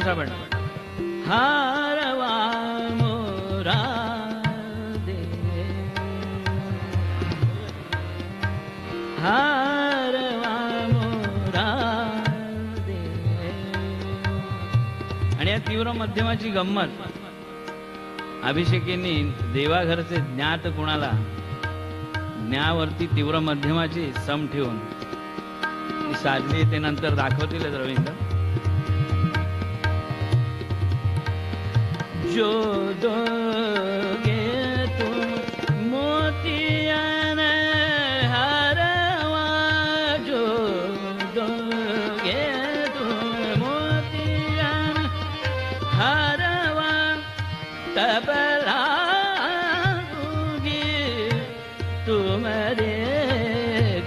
कसा पण हारवा मोरा दे, हारवा मोरा दे. आणि या तीव्र मध्यमाची गंमत, अभिषेकींनी देवाघरचे ज्ञात कुणाला ज्ञावरती तीव्र मध्यमाची सम ठेवून साधली, ते नंतर दाखवतीलच रवींद्र. जो दोगे तू मोतियान हारवा, जो दोगे तू मोतियान हारवा, तबला दूंगी तुम्हारे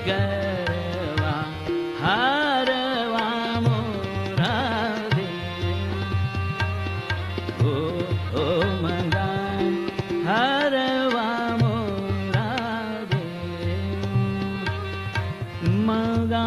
गरवा, हारवा मोरा दे. ओ मंगा हारवा मोरा दे, मंगा